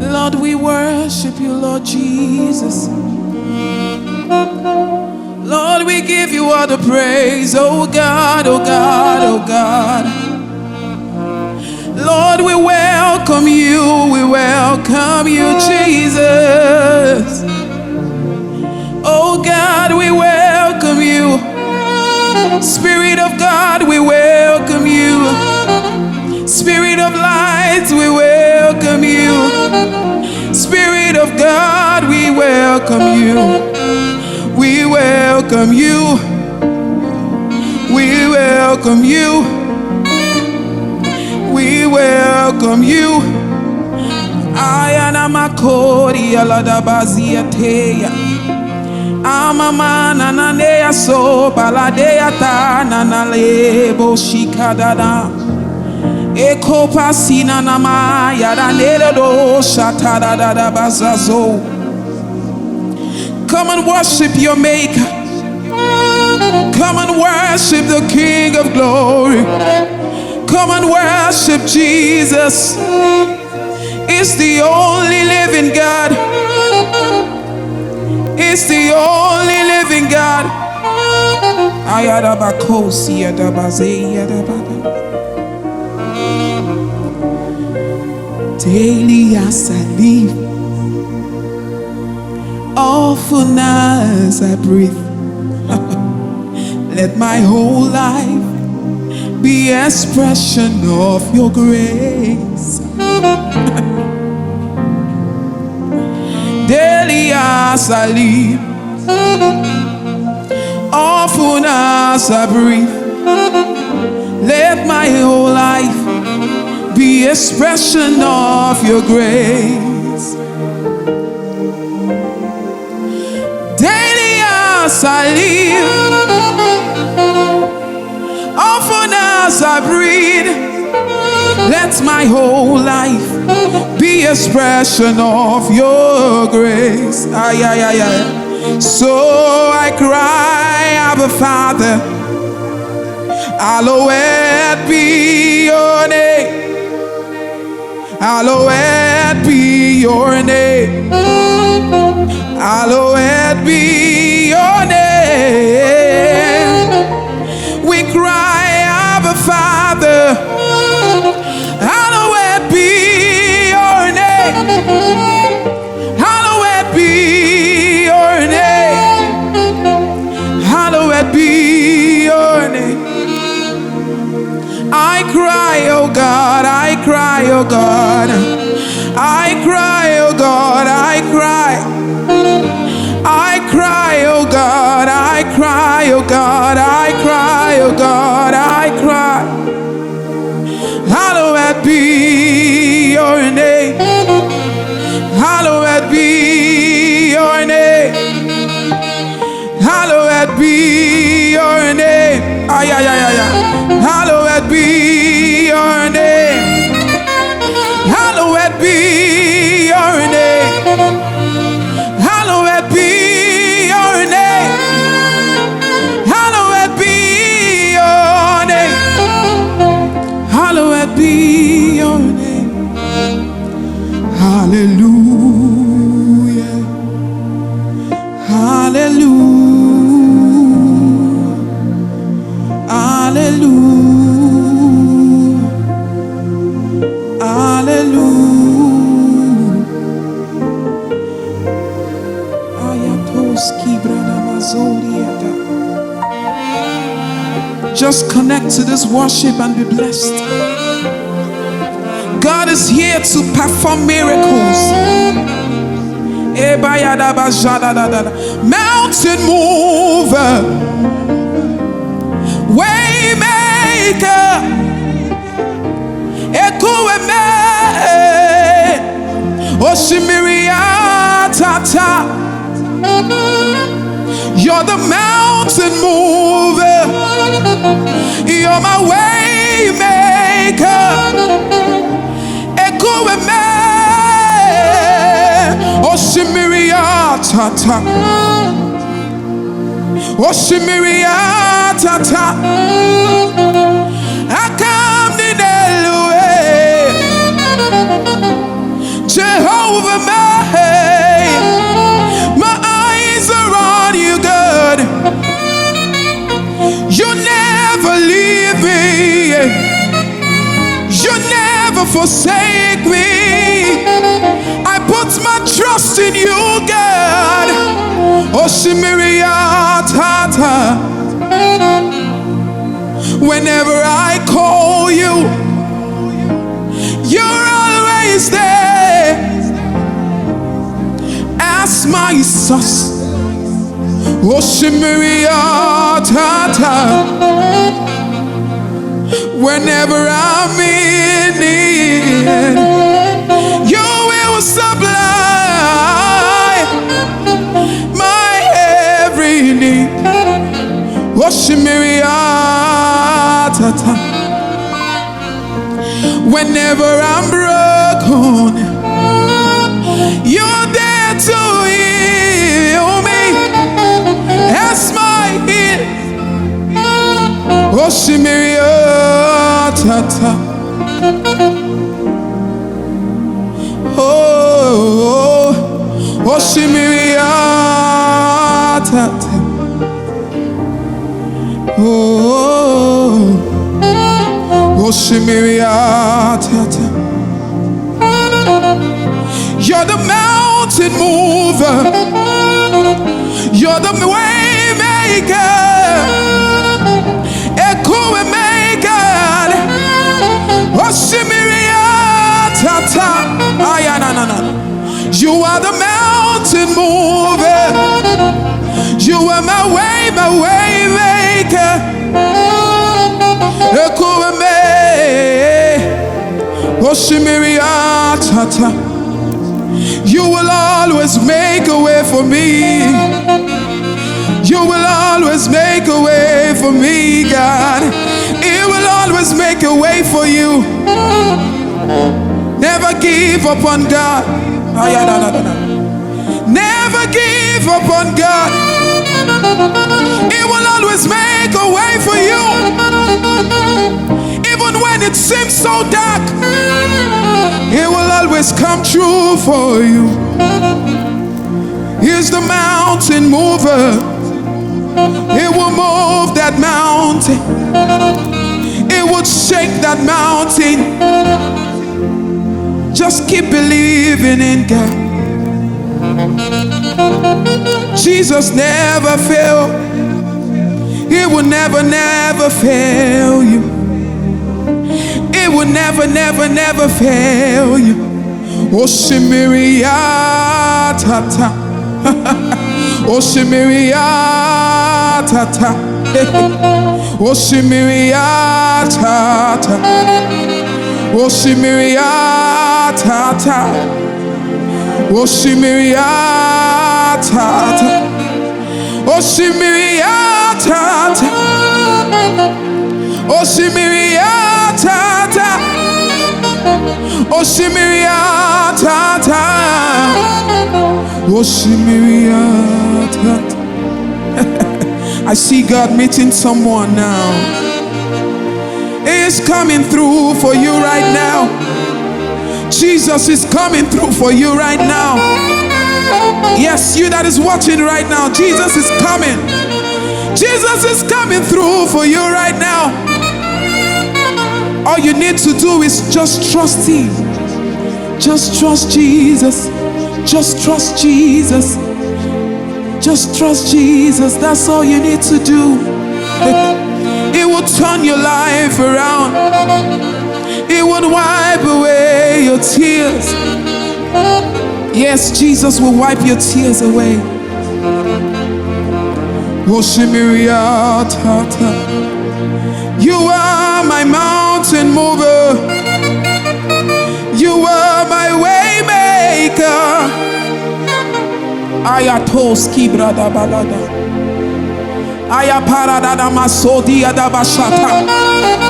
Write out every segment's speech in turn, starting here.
Lord, we worship you, Lord Jesus. Lord, we give you all the praise, oh God, oh God, oh God. Lord, we welcome you, Jesus. Oh God, we welcome you. Spirit of God, we welcome you. Spirit of light, we welcome you. Spirit of God, we welcome you. We welcome you. We welcome you. We welcome you. Ayana makori alada baziateya. Amama nananea so baladea ta nanalebo shikadada. Eko pasina nama yadanero do shatadada bazazo. Come and worship your Maker. Come and worship the King of Glory. Come and worship Jesus. It's the only living God. It's the only living God. Ayadabakosi yadabaze yadabada. Daily as I live, often as I breathe, let my whole life be expression of your grace. Daily as I live, often as I breathe, let my whole life be expression of your grace. Daily as I live, often as I breathe, let my whole life be expression of your grace. Ay, ay, ay, ay. So I cry, Abba Father, hallowed be your name. Hallowed be your name. Hallowed be your name. We cry, Abba Father, hallowed be your name. Hallowed be your name. Hallowed be your name. I cry, oh God, I cry, oh God. I cry, oh God, I cry. I cry, oh God, I cry, oh God, I cry, oh God, I cry. Hallowed be your name. Hallowed be your name. Hallowed be your name. Ay, ay, ay, ay, ay. Hallowed be your name. Hallowed be your name. Hallowed be your name. Hallowed be your name. Hallowed be your name. Hallelujah. Hallelujah. Hallelujah. Hallelujah. Ayatoski brana mazoliata. Just connect to this worship and be blessed. God is here to perform miracles. Mountain mover, way maker, ekueme, oshimiria tata. You're the mountain mover. You're my way maker. Ekueme, oshimiria tata. Oshimiria tata. Akam dinelue. Jehovah over me. My eyes are on you, God. You never leave me. You never forsake me. I put my trust in you, God. Oshimiria Tata. Whenever I call you, you're always there as my source. Oshimiria Tata. Whenever I'm in need, you will supply my every need. Oshimiria Tata. Whenever I'm broken, you're there to heal me. That's my heal. Oshimiria Tata. Oh, Oshimiria Tata. Oh, Oshimiria Tata. You're the mountain mover. You're the way maker. Echo maker. Oshimiria Tata. You are the mountain mover. You are my way maker. Echo me. Oshimiria Tata. You will always make a way for me. You will always make a way for me, God. It will always make a way for you. Never give up on God. Never give up on God. It will always make a way for you. Even when it seems so dark, it will always come true for you. He's the mountain mover. It will move that mountain. It would shake that mountain. Just keep believing in God. Jesus never failed. He will never, never fail you. It will never, never, never fail you. Oshimiria Tata. Oshimiria Tata. Oshimiria Tata. Oshimiria Tata. Oshimiria Tata. Oshimiria Tata. Oshimiria Tata. Oshimiria Tata. Oshimiria Tata. I see God meeting someone now. He is coming through for you right now. Jesus is coming through for you right now. Yes, you that is watching right now, Jesus is coming. Jesus is coming through for you right now. All you need to do is just trust Him. Just trust Jesus. Just trust Jesus. Just trust Jesus. That's all you need to do. It will turn your life around. It would wipe away your tears. Yes, Jesus will wipe your tears away. Oshimiria Tata. You are my mountain mover. You are my way maker. Ayatoski brada balada. Ayaparada da masodi adabashata.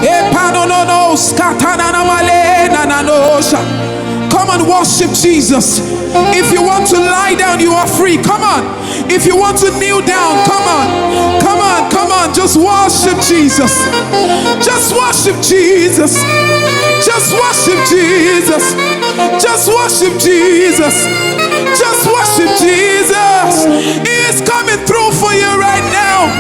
Epanono skatana na male na nanosha. Come on, worship Jesus. If you want to lie down, you are free. Come on. If you want to kneel down, come on. Come on, come on. Just worship Jesus. Just worship Jesus. Just worship Jesus. Just worship Jesus. Just worship Jesus. He is coming through for you right now.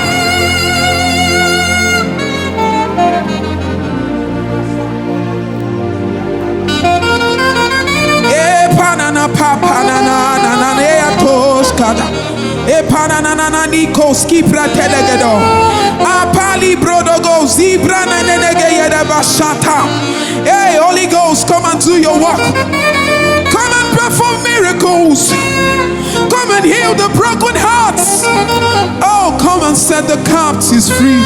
Hey, Holy Ghost, come and do your work. Come and perform miracles. Come and heal the broken hearts. Oh, come and set the captives free.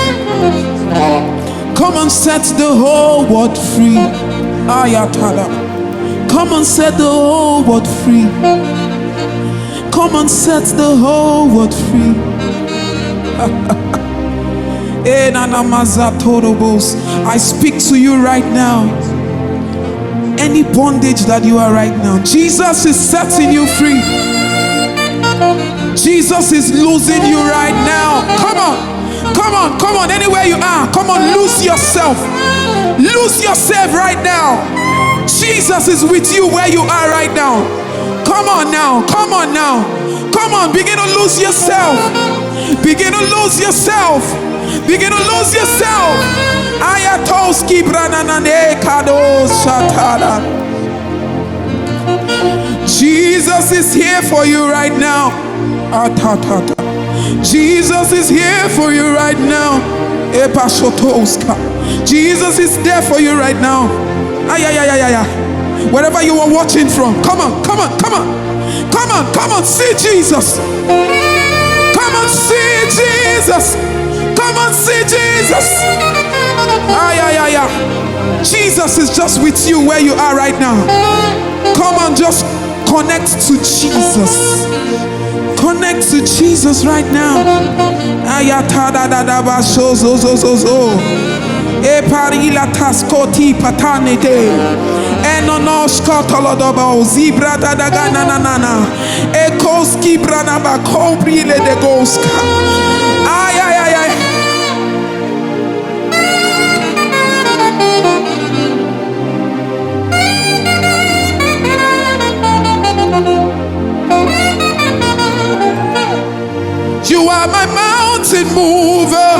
Come and set the whole world free. Ayatala. Come and set the whole world free. Come and set the whole world free. I speak to you right now. Any bondage that you are right now, Jesus is setting you free. Jesus is losing you right now. Come on, come on, come on. Anywhere you are, come on, lose yourself. Lose yourself right now. Jesus is with you where you are right now. Come on now, come on now. Come on, begin to lose yourself. Begin to lose yourself. Begin to lose yourself. Ayatoski brananane kado shatala. Jesus is here for you right now. Jesus is here for you right now. Jesus is there for you right now. Wherever you are watching from, come on, come on, come on, come on, come on, see Jesus. Come on, see Jesus. Come on, see Jesus. Jesus is just with you where you are right now. Come on, just connect to Jesus. Connect to Jesus right now. You are my mountain mover.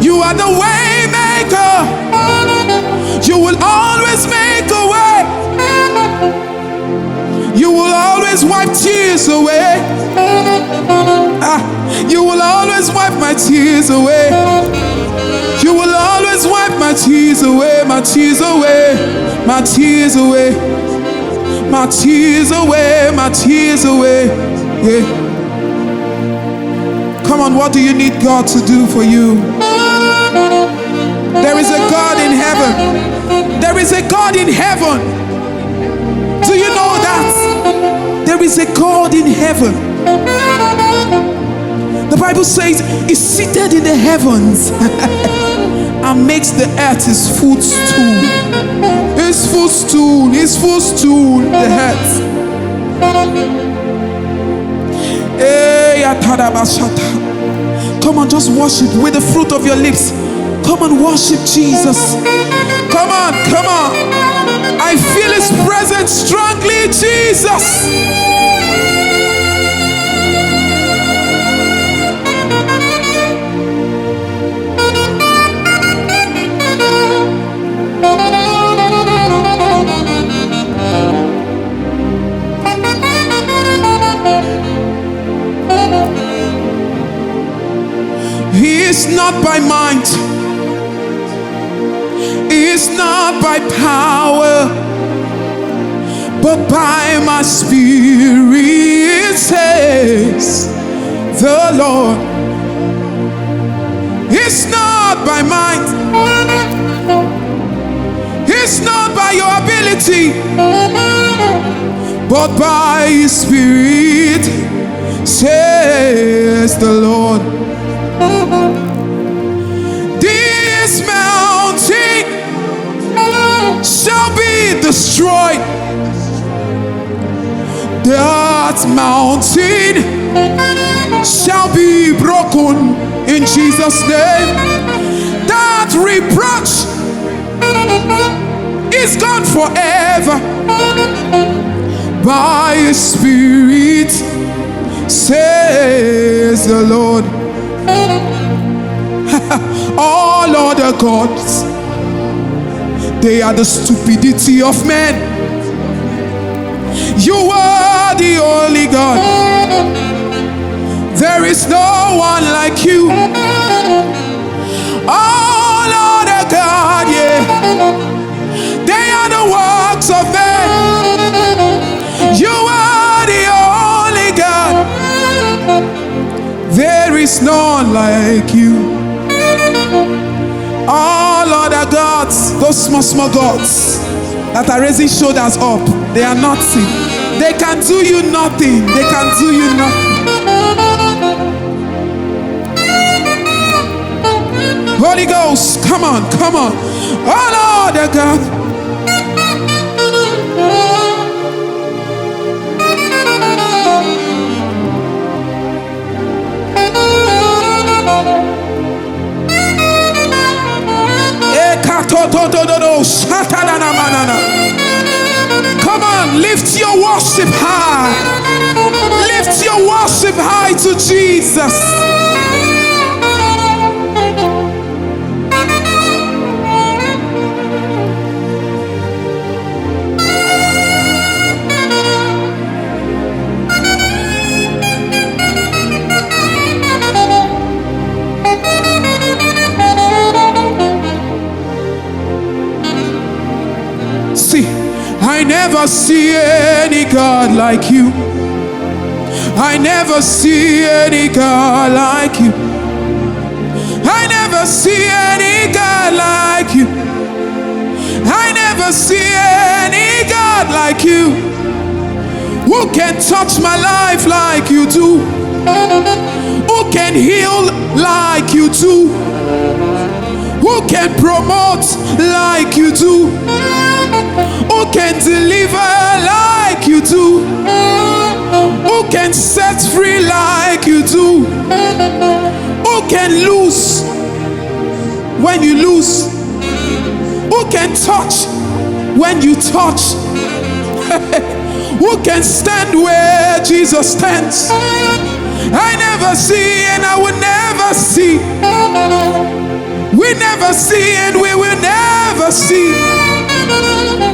You are the way maker. You will always make a way. You will always wipe tears away. You will always wipe my tears away. You will always wipe my tears away, my tears away, my tears away, my tears away, my tears away. Yeah. Come on, what do you need God to do for you? There is a God in heaven. There is a God in heaven. Do you know that? There is a God in heaven. The Bible says he's seated in the heavens and makes the earth his footstool. His footstool, his footstool, the earth. Come on, just worship with the fruit of your lips. Come on, worship Jesus. Come on, come on. I feel his presence strongly, Jesus. It's not by might, it's not by power, but by my spirit, says the Lord. It's not by might, it's not by your ability, but by His Spirit, says the Lord. This mountain shall be destroyed. That mountain shall be broken in Jesus' name. That reproach is gone forever by His Spirit, says the Lord. All other gods, they are the stupidity of men. You are the only God. There is no one like you. All other gods, yeah, they are the works of men. You are the only God. There is none like you. All other gods, those small gods that are raising shoulders up, they are nothing. They can do you nothing. They can do you nothing. Holy Ghost, come on, come on. All other gods. Come on, lift your worship high. Lift your worship high to Jesus. I never see any God like you. I never see any God like you. I never see any God like you. I never see any God like you. Who can touch my life like you do? Who can heal like you do? Who can promote like you do? Who can deliver like you do? Who can set free like you do? Who can lose when you lose? Who can touch when you touch? Who can stand where Jesus stands? I never see and I will never see. We never see and we will never see.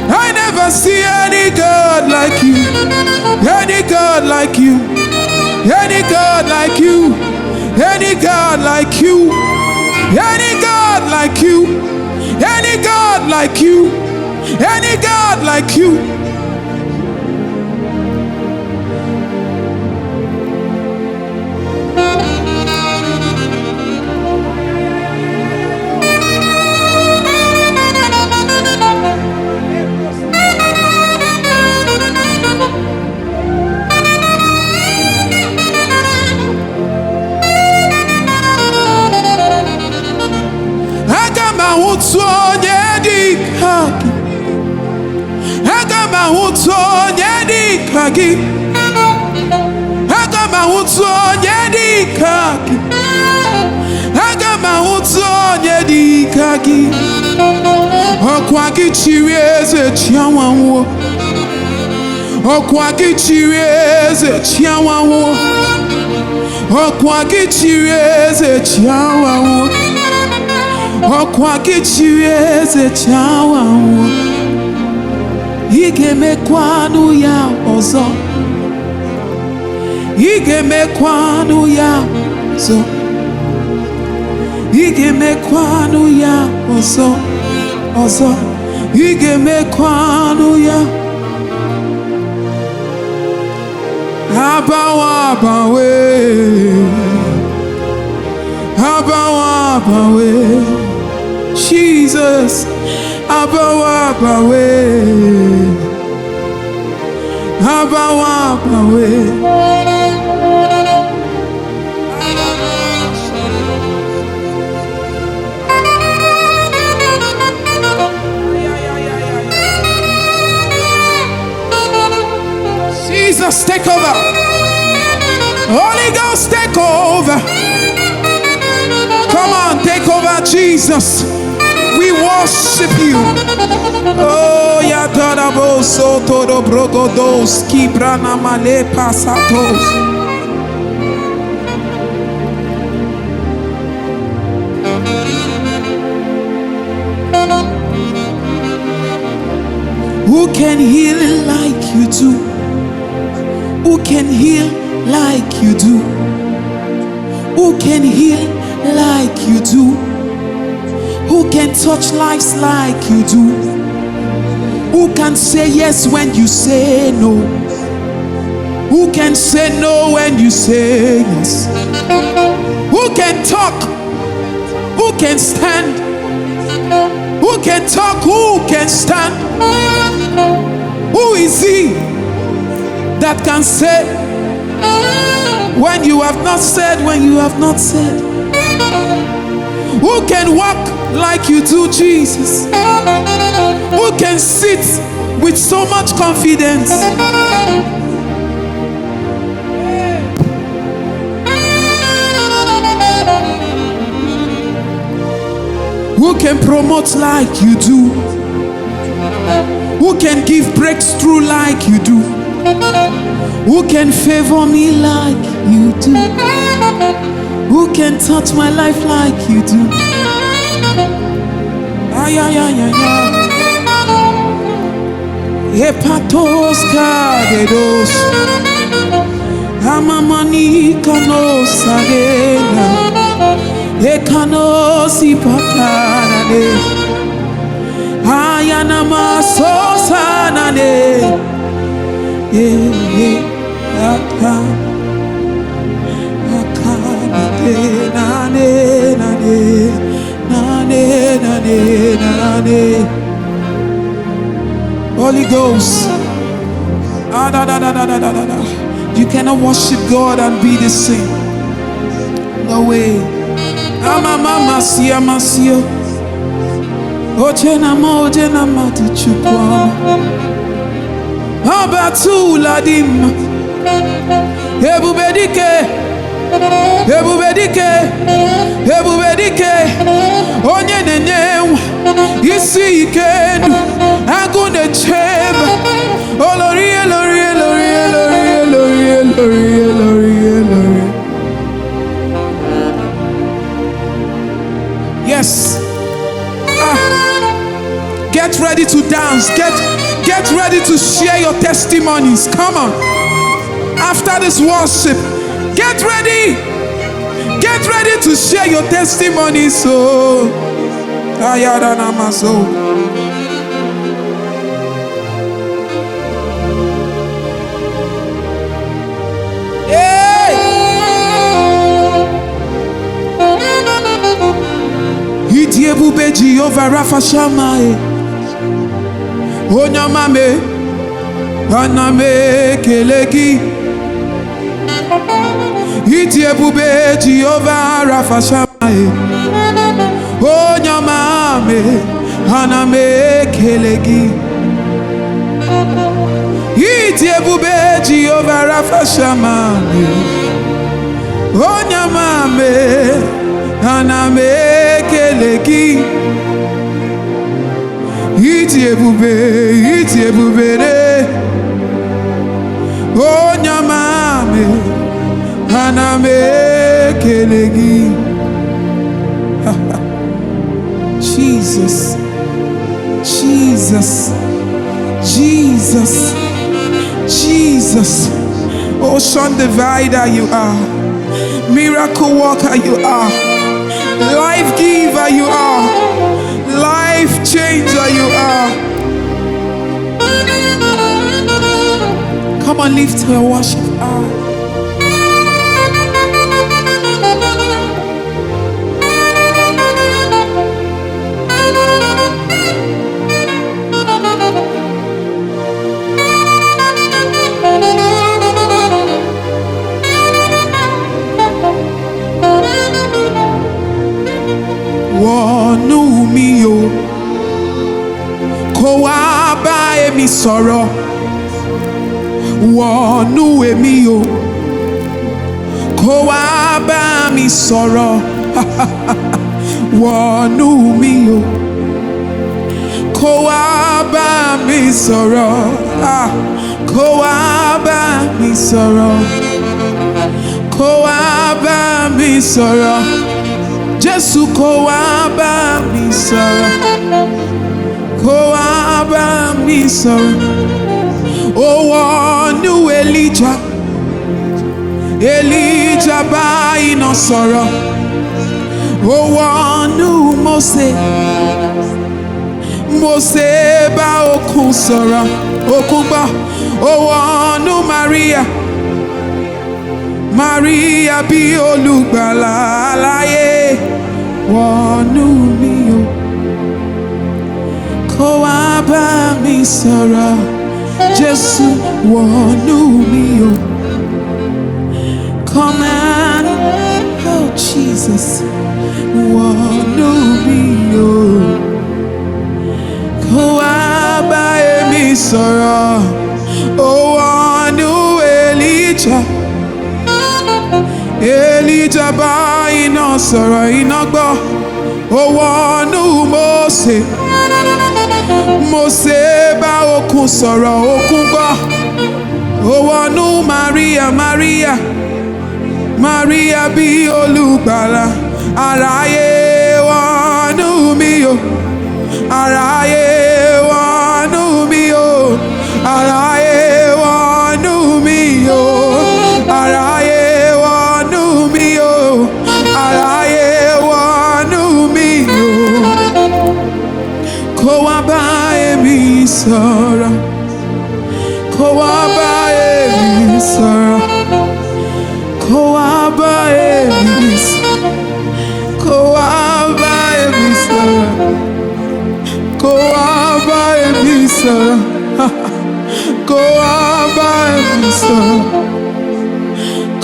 I never see any God like you. Any God like you. Any God like you. Any God like you. Any God like you. Any God like you. Any God like you. Okwagi chirieze chiawanwo. Okwagi chirieze chiawanwo. Okwagi chirieze chiawanwo. Okwagi chirieze chiawanwo. Igemekwanu ya ozo. Igemekwanu ya ozo. Igemekwanu ya ozo. Ozo. Igemekwanu ya. Abawa abawe. Abawa abawe. Jesus. Abawa abawe. Abawa abawe. Jesus, take over. Holy Ghost, take over. Come on, take over, Jesus. We worship you. Oh, ya darabo soto do brogodos kibrana male pasatos. Who can heal like you do? Who can heal like you do? Who can heal like you do? Who can touch lives like you do? Who can say yes when you say no? Who can say no when you say yes? Who can talk? Who can stand? Who can talk? Who can stand? Who is he that can say when you have not said, when you have not said? Who can walk like you do, Jesus? Who can sit with so much confidence? Who can promote like you do? Who can give breakthrough like you do? Who can favor me like you do? Who can touch my life like you do? Ay, ay, ay, ay, ay. Hepatos kadedos. Amamani kanos agena. Ekanos ipakanade. Ayana masosanade. Aka. Holy Ghost, you cannot worship God and be the same. No way. Mama sia masio. Ojena mati chukwa. Abatu ladim. Ebubedike. Onye nenye isi ikenu agune cheba. Olori. Yes. Get ready to dance. Get ready to share your testimonies. Come on. After this worship, get ready to share your testimony. So, hey! Idiebube Jehovah Rapha Shammah, Onyamame, Aname Keleki. Idiebube Jehovah Rapha Shammah, Onyamame, Aname Keleki. Idiebube Jehovah Rapha Shammah, Onyamame, Aname Keleki. Idiebube Onyamame, Aname Keleki. Jesus. Ocean divider you are. Miracle worker you are. Life giver you are. Life changer you are. Come on, lift your worship up. Wọnú mi o, kó wá bá èmi sọ̀rọ̀. wọnú èmi o, kó wá bá mi sọ̀rọ̀. Wọnú mi o, kó wá bá mi sọ̀rọ̀. Kó wá bá mi sọ̀rọ̀. Kó wá bá mi sọ̀rọ̀. Jésù kó wá bá mi sọ̀rọ̀. Kó wá bá mi sọ̀rọ̀. Ó wọnú Elijah. Elijah bá iná sọ̀rọ̀. Ó wọnú Mósè. Mósè bá òkun sọ̀rọ̀. Òkun gbọ́. Ó wọnú Maria. Maria bí olùgbàlà láyé. Wọnú mi o, kó wá bá mi sọ̀rọ̀. Jésù wọnú mi o. Come on, oh Jesus, wọnú mi o, kó wá bá mi sọ̀rọ̀. Ó wọnú Elijah. Elijah bá iná sọ̀rọ̀, iná gbọ́. Ó wọnú Mósè. Mósè bá òkun sọ̀rọ̀, òkun gbọ́. Ó wọnú Maria. Maria bí olùgbàlà. Aráyé wọnú mi o. Aráyé wọnú mi o. Aráyé wọnú mi o. Aráyé wọnú mi o. Aráyé wọnú mi o. Kó wá bá èmi sọ̀rọ̀. Kó wá bá èmi sọ̀rọ̀. Kó wá bá èmi sọ̀rọ̀. Kó wá bá èmi sọ̀rọ̀. Kó wá bá èmi sọ̀rọ̀. Kó wá bá èmi sọ̀rọ̀.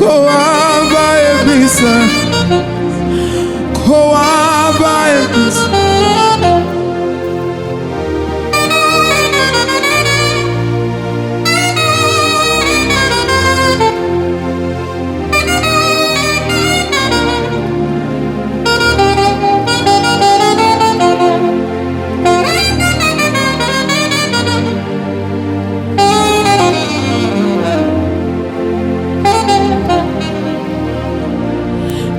Kó wá bá èmi sọ̀rọ̀. Kó wá bá èmi sọ̀rọ̀.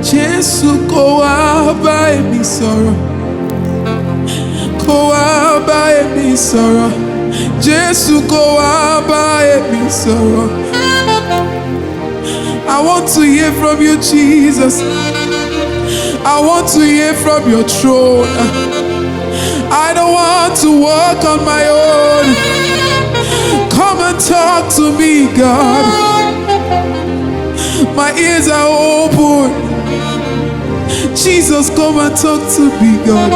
Jésù kó wá bá èmi sọ̀rọ̀. Kó wá bá èmi sọ̀rọ̀. Jésù kó wá bá èmi sọ̀rọ̀. I want to hear from you, Jesus. I want to hear from your throne. I don't want to walk on my own. Come and talk to me, God. My ears are open. Jesus, come and talk to me, God.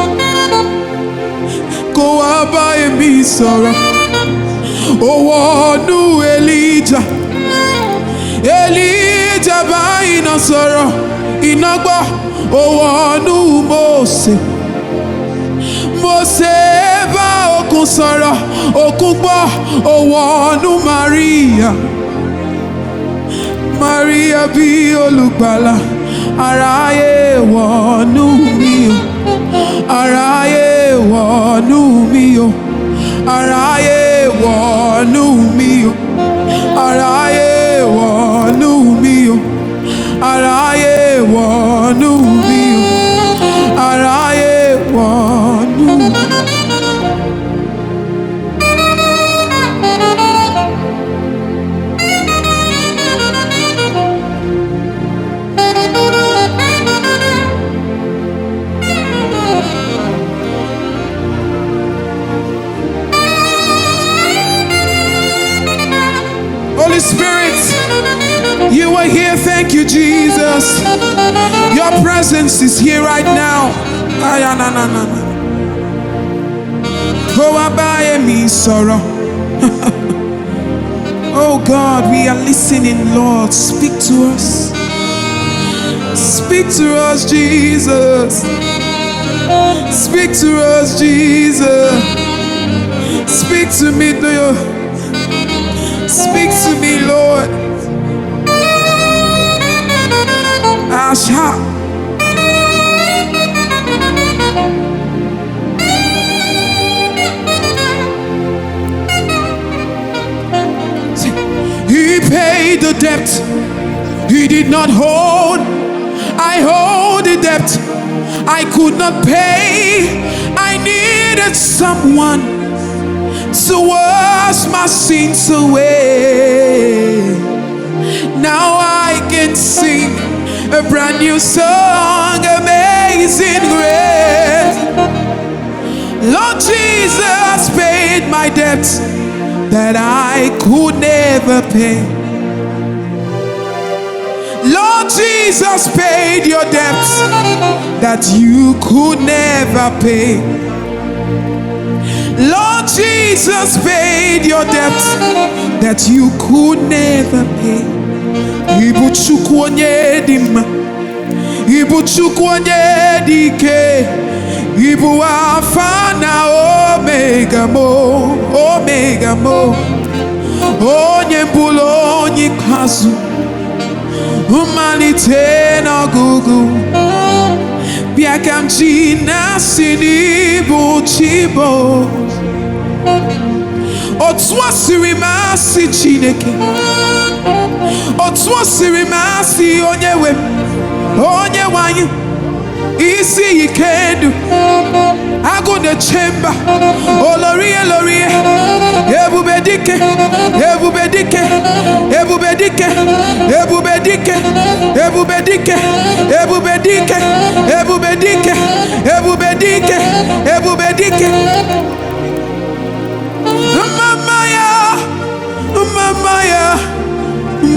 Kó wá bá èmi sọ̀rọ̀. Ó wọnú Elijah. Elijah bá iná sọ̀rọ̀. Iná gbọ́. Ó wọnú Mósè. Mósè bá òkun sọ̀rọ̀. Òkun gbọ́. Ó wọnú Maria. Maria bí olùgbàlà. Aráyé wọnú mi o. Aráyé wọnú mi o. Aráyé wọnú mi o. Aráyé wọnú mi o. Aráyé wọnú mi o. Aráyé wọnú mi o. Holy Spirit, you are here. Thank you, Jesus. Your presence is here right now. Kó wá bá èmi sọ̀rọ̀. Oh God, we are listening, Lord. Speak to us. Speak to us, Jesus. Speak to us, Jesus. Speak to me, Speak to me, Asha. He paid the debt he did not hold. I hold the debt I could not pay. I needed someone to wash my sins away. Now I can sing a brand new song, Amazing Grace. Lord Jesus paid my debt that I could never pay. Lord Jesus paid your debt that you could never pay. Lord Jesus paid your debt that you could never pay. Ibu chukwu onye dị mma, Ibu chukwu onye dị ike, Ibu Alpha na Omega mo, Omega mo. Onye mbụlụ onye ikpeazụ, mmalite n'ọgụgụ. Bịa ka m ji na-asị n'ịbụ Chibo. Otu o siri masị Chineke, otu o siri masị onye nwe m, onye nwanyị isi ike ndụ, agụ na-eche mba, olorie lorie, ebube dike, ebube dike, ebube dike, ebube dike, ebube dike, ebube dike, ebube dike, ebube dike, ebube dike.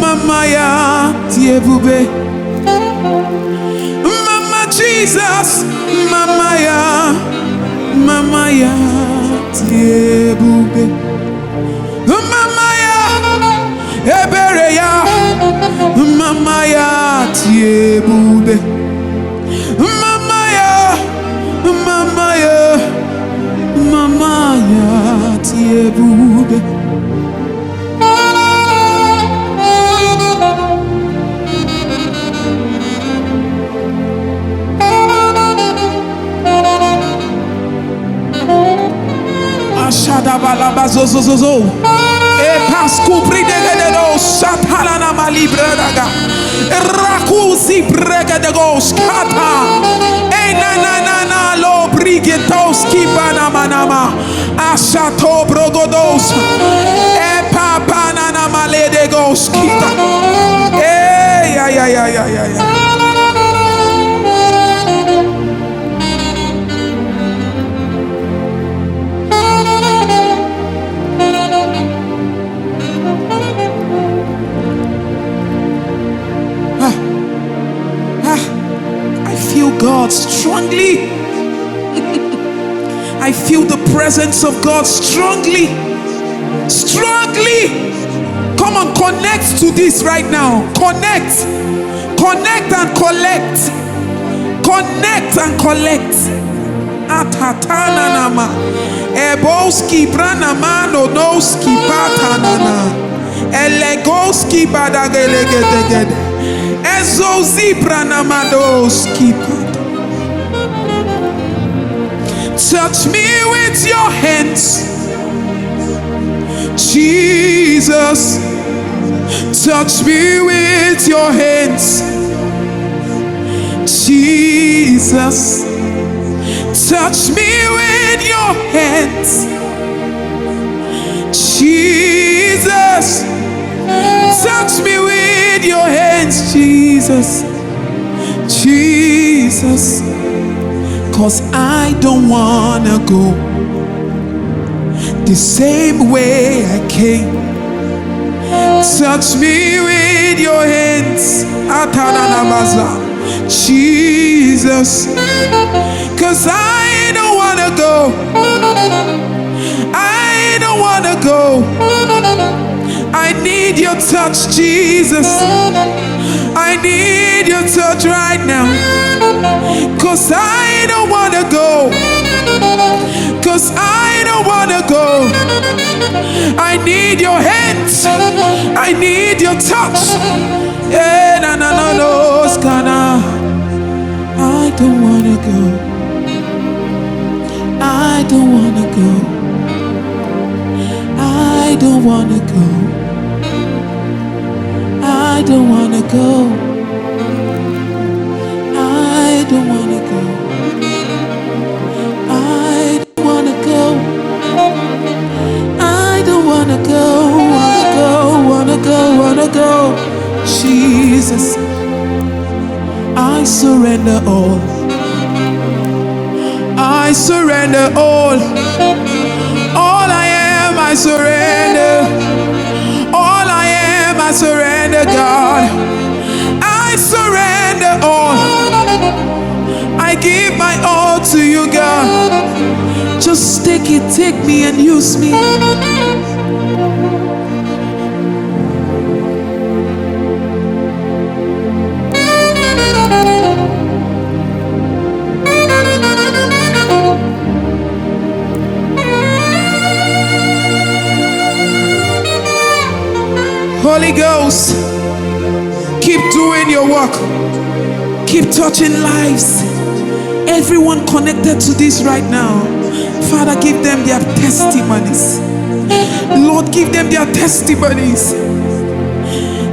Mama ya ti ebube. Mama Jesus, mama ya ti ebube. Mama ya ebere ya, mama ya ti ebube. Mama ya ti ebube. Shadabalabazozozzo. E pascu bridegedo satalana malibradaga. Rakuzi bregedegos kata. E na lo brigetoski banamanama. Ashato brogodos. E papanana maledegos kita. E ya. God strongly. I feel the presence of God strongly. Come on, connect to this right now. Connect and collect. Connect and collect. Atatana nama. Eboski branama no noski patanana. Elegoski badagelegedegede. Ezozi branamadoski. Touch me with your hands, Jesus. Touch me with your hands, Jesus. Touch me with your hands, Jesus. Touch me with your hands, Jesus. Jesus. 'Cause I don't wanna go the same way I came. Touch me with your hands, Jesus. 'Cause I don't wanna go. I don't wanna go. I need your touch, Jesus. I need your touch right now. 'Cause I don't wanna go. 'Cause I don't wanna go. I need your hands. I need your touch. Yeah, no, skana. don't wanna go. I don't wanna go. I don't wanna go. I don't wanna go. I don't wanna go. I don't wanna go. I don't wanna go. Wanna go. Jesus, I surrender all. I surrender all. All I am, I surrender. All I am, I surrender, God. I surrender all. I give my all to you, God. Just take it, take me and use me. Holy Ghost, keep doing your work. Keep touching lives. Everyone connected to this right now, Father, give them their testimonies. Lord, give them their testimonies.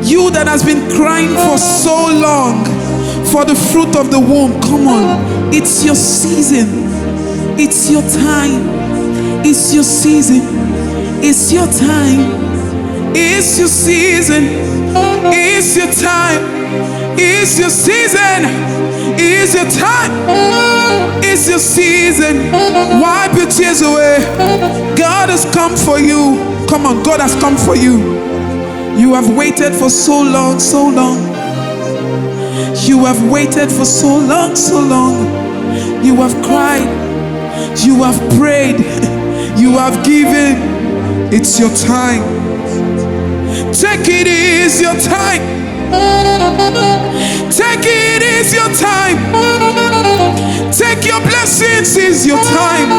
You that has been crying for so long for the fruit of the womb, come on. It's your season. It's your time. It's your season. It's your time. It's your season. It's your time. It's your season. It's your time. It's your season. Wipe your tears away. God has come for you. Come on, God has come for you. You have waited for so long, so long. You have waited for so long, so long. You have cried. You have prayed. You have given. It's your time. Take it, is your time. Take it, is your time. Take your blessings, is your time.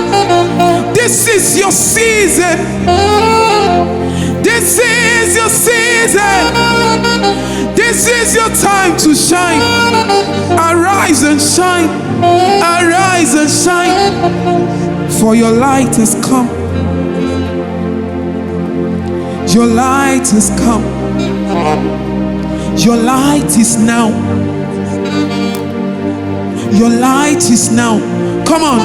This is your season. This is your season. This is your time to shine. Arise and shine. Arise and shine. For your light has come. Your light has come. Your light is now. Your light is now. Come on.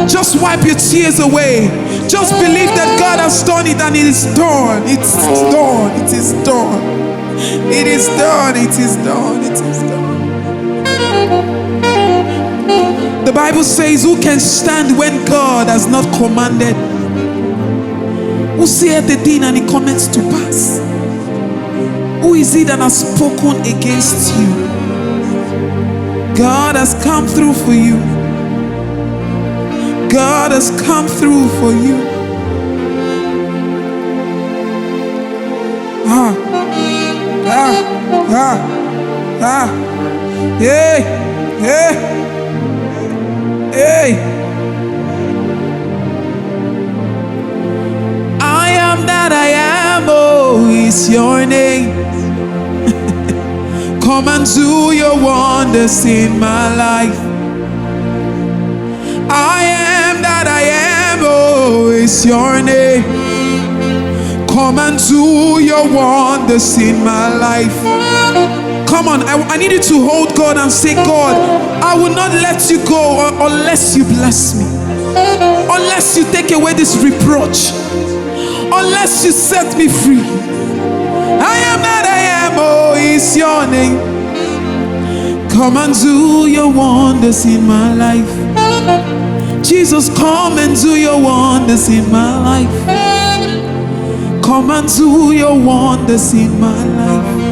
Just wipe your tears away. Just believe that God has done it and it is done. It's done. It is done. It is done. It is done. It is done. The Bible says, who can stand when God has not commanded? Who saith the thing and it comes to pass? Who is it that has spoken against you? God has come through for you. God has come through for you. Hey, hey, hey. I am that I am, oh, is your name. Come and do your wonders in my life. I am that I am, oh, is your name. Come and do your wonders in my life. Come on, I need you to hold God and say, God, I will not let you go unless you bless me. Unless you take away this reproach. Unless you set me free. I am that I am, oh, is your name. Come and do your wonders in my life. Jesus, come and do your wonders in my life. Come and do your wonders in my life.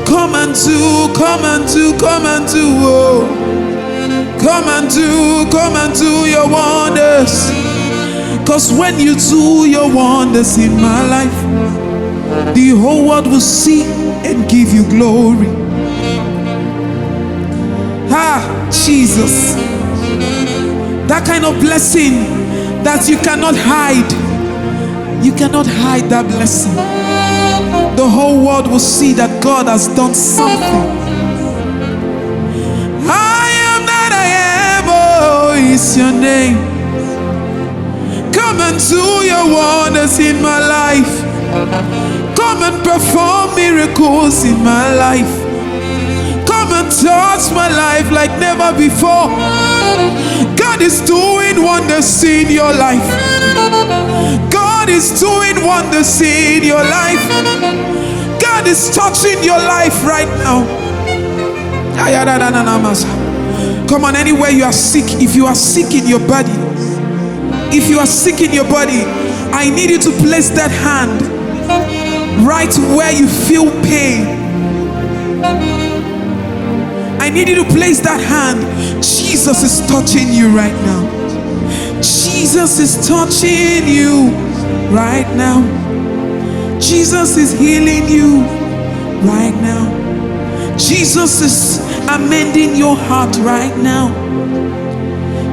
Come and do, come and do, come and do, oh. Come and do your wonders. Cause when you do your wonders in my life, the whole world will see and give you glory. Jesus. That kind of blessing that you cannot hide. You cannot hide that blessing. The whole world will see that God has done something. I am is your name. Come and do your wonders in my life. Come and perform miracles in my life. Come and touch my life like never before. God is doing wonders in your life. God is doing wonders in your life. God is touching your life right now. Come on, anywhere you are sick, if you are sick in your body, if you are sick in your body, I need you to place that hand right where you feel pain. I need you to place that hand. Jesus is touching you right now. Jesus is touching you right now. Jesus is healing you right now. Jesus is amending your heart right now.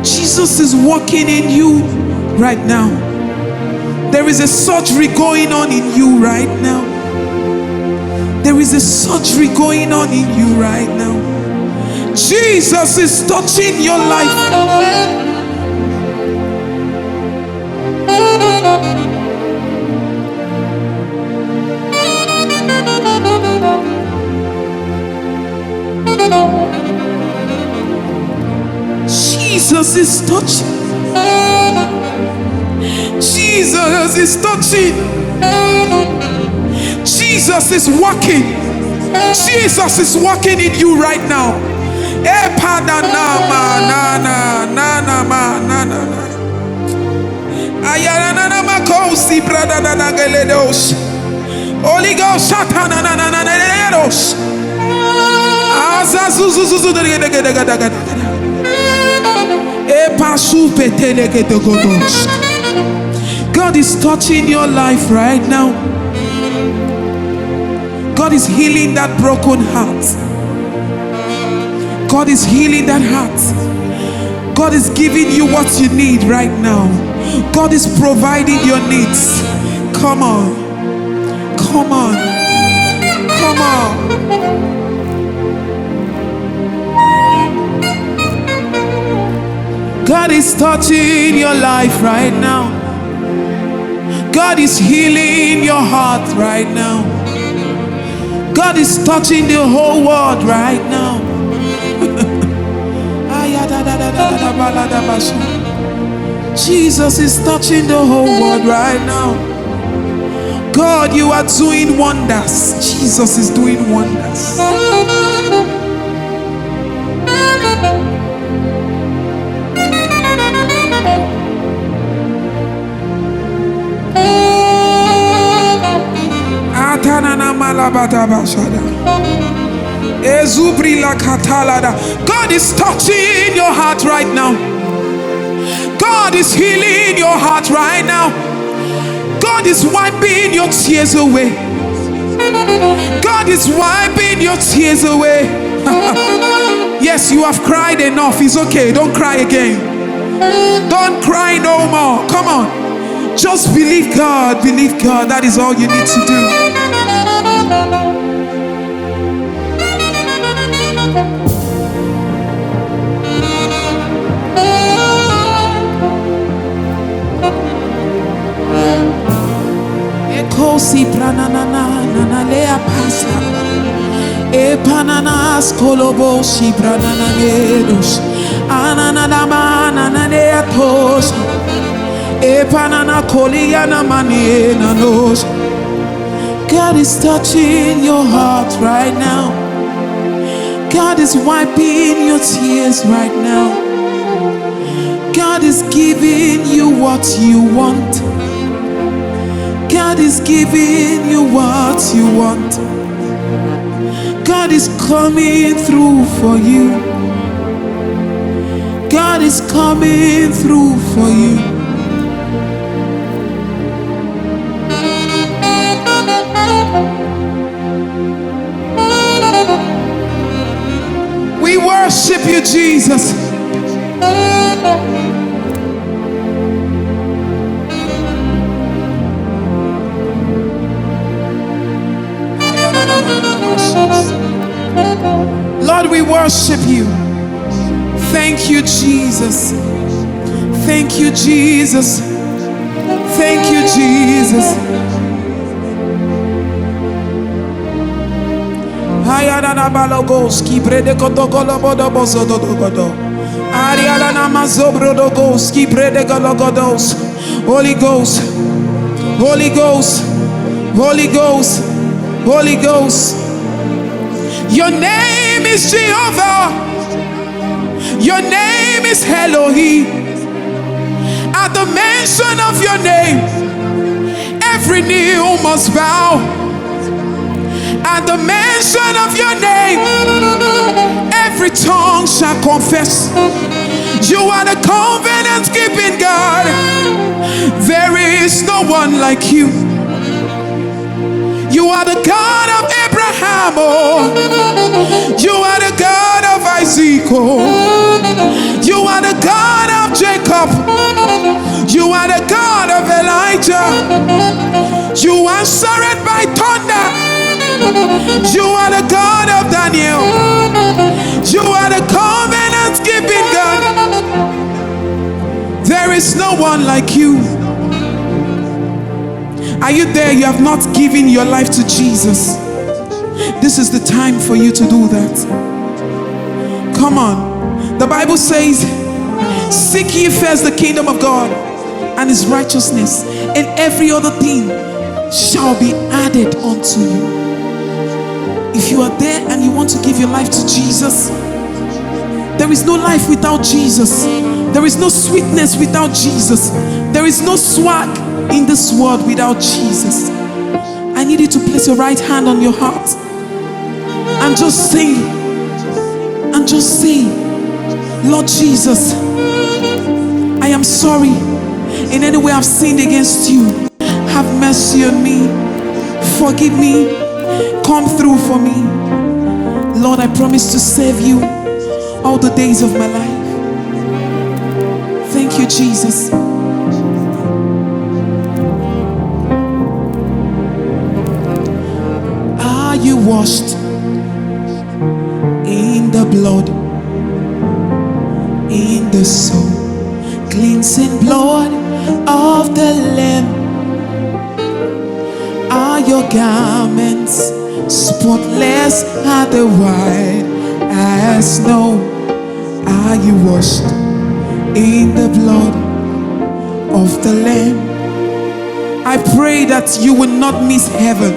Jesus is working in you right now. There is a surgery going on in you right now. There is a surgery going on in you right now. Jesus is touching your life. Jesus is touching. Jesus is touching. Jesus is working. Jesus is working in you right now. Holy Ghost, God is touching your life right now. God is healing that broken heart. God is healing that heart. God is giving you what you need right now. God is providing your needs. Come on. Come on. Come on. God is touching your life right now. God is healing your heart right now. God is touching the whole world right now. Jesus is touching the whole world right now. God, you are doing wonders. Jesus is doing wonders. God is touching your heart right now. God is healing your heart right now. God is wiping your tears away. God is wiping your tears away. Yes, you have cried enough. It's okay. Don't cry again. Don't cry no more. Come on. Just believe God. Believe God. That is all you need to do. Ekosi pranana nanalea pasa. Epananas kolobosi pranana nedos. Ananana mananea tos. Epanana koliana maniena nos. God is touching your heart right now. God is wiping your tears right now. God is giving you what you want. God is giving you what you want. God is coming through for you. God is coming through for you. We worship you, Jesus. Lord, we worship you. Thank you, Jesus. Thank you, Jesus. Thank you, Jesus. Hayana balogos ki brede kotokolo bodo bozo dogodo. Ariala na mazobro dogos ki brede gologodos. Holy Ghost, Holy Ghost, Holy Ghost, Holy Ghost. Your name is Jehovah. Your name is Elohim. At the mention of your name, every knee must bow. At the mention of your name, every tongue shall confess. You are the covenant-keeping God. There is no one like you. You are the God of Abraham. Oh. You are the God of Isaac. Oh. You are the God of Jacob. You are the God of Elijah. You answered by thunder. You are the God of Daniel. You are the covenant-keeping God. There is no one like you. Are you there? You have not given your life to Jesus. This is the time for you to do that. Come on. The Bible says, seek ye first the kingdom of God and his righteousness, and every other thing shall be added unto you. If you are there and you want to give your life to Jesus, there is no life without Jesus. There is no sweetness without Jesus. There is no swag in this world without Jesus. I need you to place your right hand on your heart and just sing. And just say, Lord Jesus, I am sorry. In any way I've sinned against you. Have mercy on me. Forgive me. Come through for me. Lord, I promise to serve you all the days of my life. Thank you, Jesus. Are you washed in the blood, in the soul, cleansing blood of the Lamb? Are your garments spotless as the white as snow? Are you washed in the blood of the Lamb? I pray that you will not miss heaven.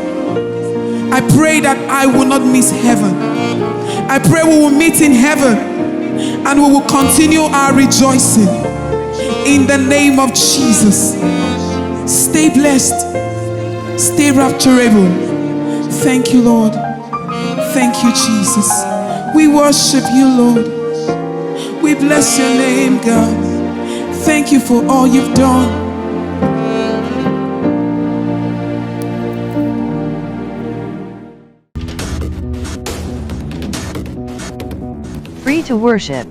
I pray that I will not miss heaven. I pray we will meet in heaven and we will continue our rejoicing in the name of Jesus. Stay blessed. Stay rapturable. Thank you, Lord. Thank you, Jesus. We worship you, Lord. We bless your name, God. Thank you for all you've done. Free to worship.